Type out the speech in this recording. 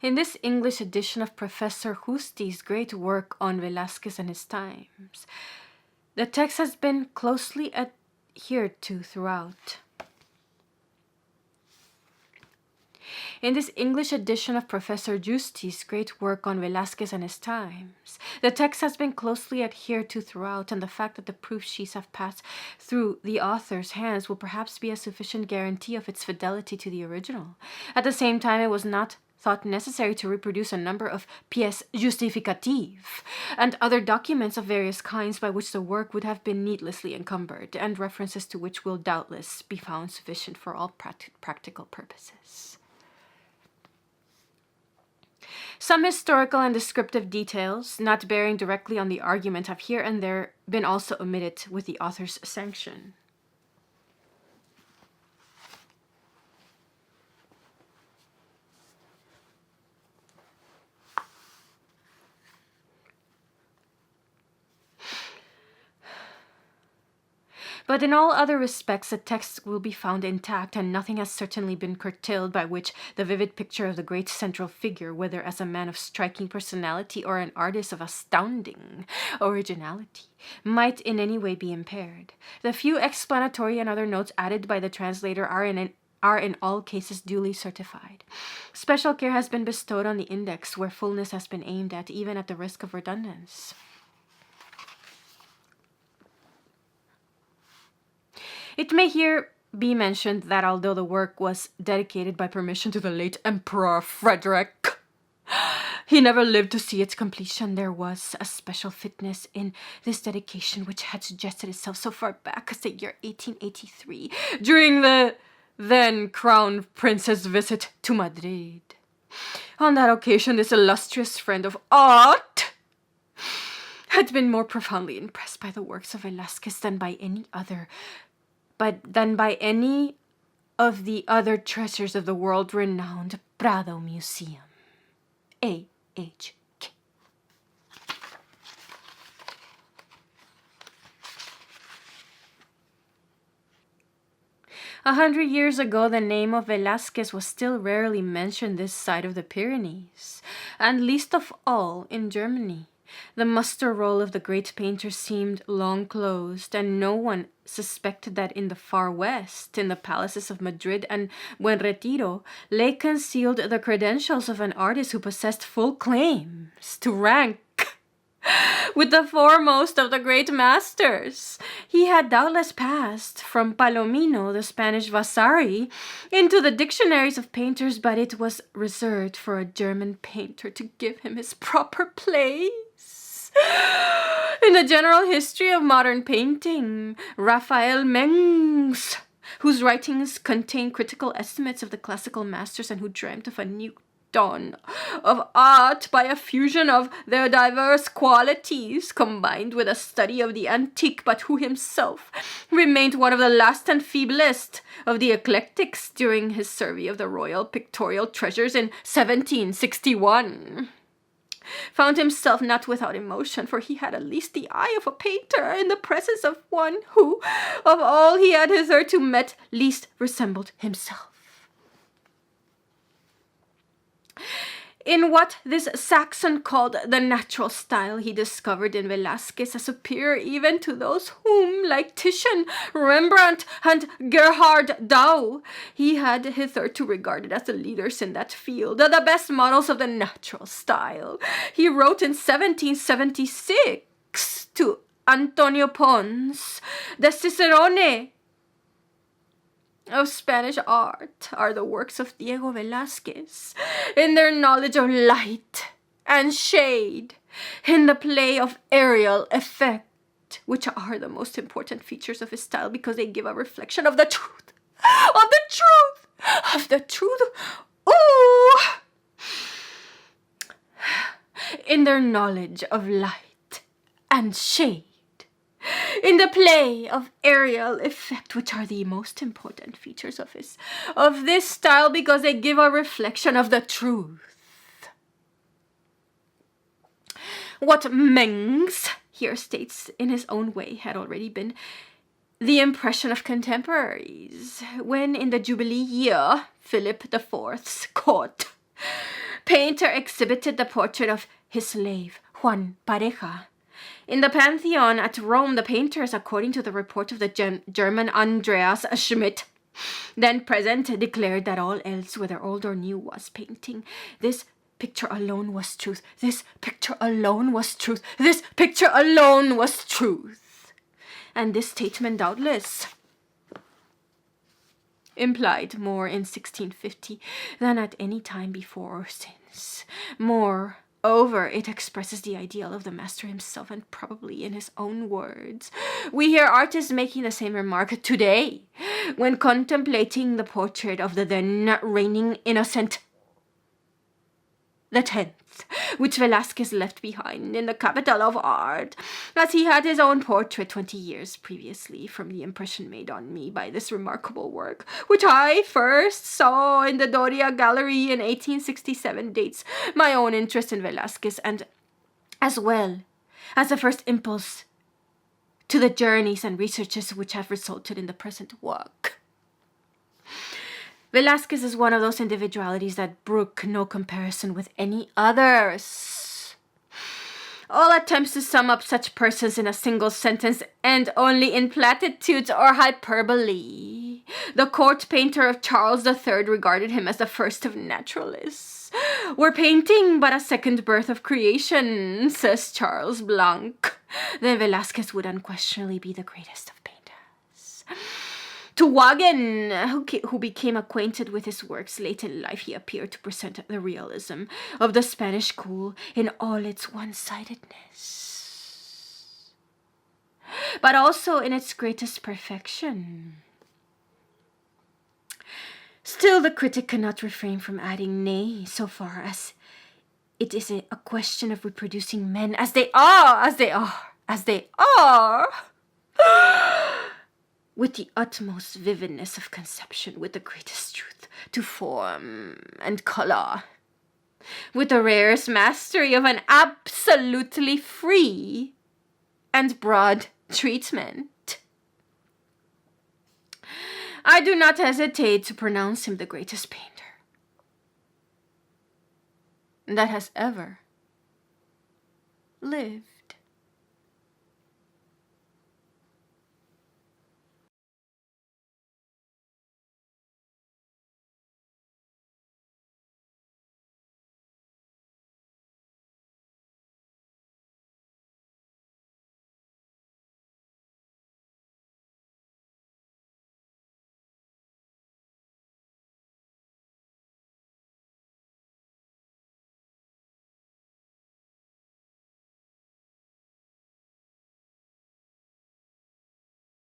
In this English edition of Professor Justi's great work on Velázquez and his times, the text has been closely adhered to throughout. In this English edition of Professor Justi's great work on Velázquez and his times, the text has been closely adhered to throughout, and the fact that the proof sheets have passed through the author's hands will perhaps be a sufficient guarantee of its fidelity to the original. At the same time, it was not thought necessary to reproduce a number of pièces justificatives and other documents of various kinds by which the work would have been needlessly encumbered, and references to which will doubtless be found sufficient for all practical purposes. Some historical and descriptive details, not bearing directly on the argument, have here and there been also omitted with the author's sanction. But in all other respects, the text will be found intact, and nothing has certainly been curtailed by which the vivid picture of the great central figure, whether as a man of striking personality or an artist of astounding originality, might in any way be impaired. The few explanatory and other notes added by the translator are in all cases duly certified. Special care has been bestowed on the index, where fullness has been aimed at, even at the risk of redundance. It may here be mentioned that although the work was dedicated by permission to the late Emperor Frederick, he never lived to see its completion. There was a special fitness in this dedication which had suggested itself so far back as the year 1883, during the then Crown Prince's visit to Madrid. On that occasion, this illustrious friend of art had been more profoundly impressed by the works of Velázquez than by any of the other treasures of the world-renowned Prado Museum. A.H.K. A 100 years ago, the name of Velázquez was still rarely mentioned this side of the Pyrenees, and least of all in Germany. The muster roll of the great painter seemed long closed, and no one suspected that in the far west, in the palaces of Madrid and Buen Retiro, lay concealed the credentials of an artist who possessed full claims to rank with the foremost of the great masters. He had doubtless passed from Palomino, the Spanish Vasari, into the dictionaries of painters, but it was reserved for a German painter to give him his proper place. In the general history of modern painting, Raphael Mengs, whose writings contain critical estimates of the classical masters and who dreamt of a new dawn of art by a fusion of their diverse qualities combined with a study of the antique, but who himself remained one of the last and feeblest of the eclectics during his survey of the royal pictorial treasures in 1761. Found himself not without emotion, for he had at least the eye of a painter in the presence of one who, of all he had hitherto met, least resembled himself. In what this Saxon called the natural style, he discovered in Velázquez a superior even to those whom, like Titian, Rembrandt, and Gerhard Dow, he had hitherto regarded as the leaders in that field, the best models of the natural style. He wrote in 1776 to Antonio Pons, the Cicerone of Spanish art are the works of Diego Velázquez, in their knowledge of light and shade, in the play of aerial effect, which are the most important features of his style because they give a reflection of the truth, ooh, in their knowledge of light and shade, in the play of aerial effect, which are the most important features of this style because they give a reflection of the truth. What Mengs here states in his own way had already been the impression of contemporaries when in the Jubilee year, Philip IV's court painter exhibited the portrait of his slave, Juan Pareja. In the Pantheon at Rome, the painters, according to the report of the German Andreas Schmidt, then present, declared that all else, whether old or new, was painting. This picture alone was truth. This picture alone was truth. This picture alone was truth. And this statement doubtless implied more in 1650 than at any time before or since. Moreover, it expresses the ideal of the master himself, and probably in his own words. We hear artists making the same remark today when contemplating the portrait of the then reigning Innocent the 10th, which Velasquez left behind in the capital of art, as he had his own portrait 20 years previously, from the impression made on me by this remarkable work, which I first saw in the Doria Gallery in 1867, dates my own interest in Velasquez, and as well as the first impulse to the journeys and researches which have resulted in the present work. Velasquez is one of those individualities that brook no comparison with any others. All attempts to sum up such persons in a single sentence end only in platitudes or hyperbole. The court painter of Charles III regarded him as the first of naturalists. Were painting but a second birth of creation, says Charles Blanc, then Velasquez would unquestionably be the greatest of painters. To Wagen, who became acquainted with his works late in life, he appeared to present the realism of the Spanish school in all its one-sidedness, but also in its greatest perfection. Still, the critic cannot refrain from adding, nay, so far as it is a question of reproducing men as they are, with the utmost vividness of conception, with the greatest truth to form and color, with the rarest mastery of an absolutely free and broad treatment. I do not hesitate to pronounce him the greatest painter that has ever lived.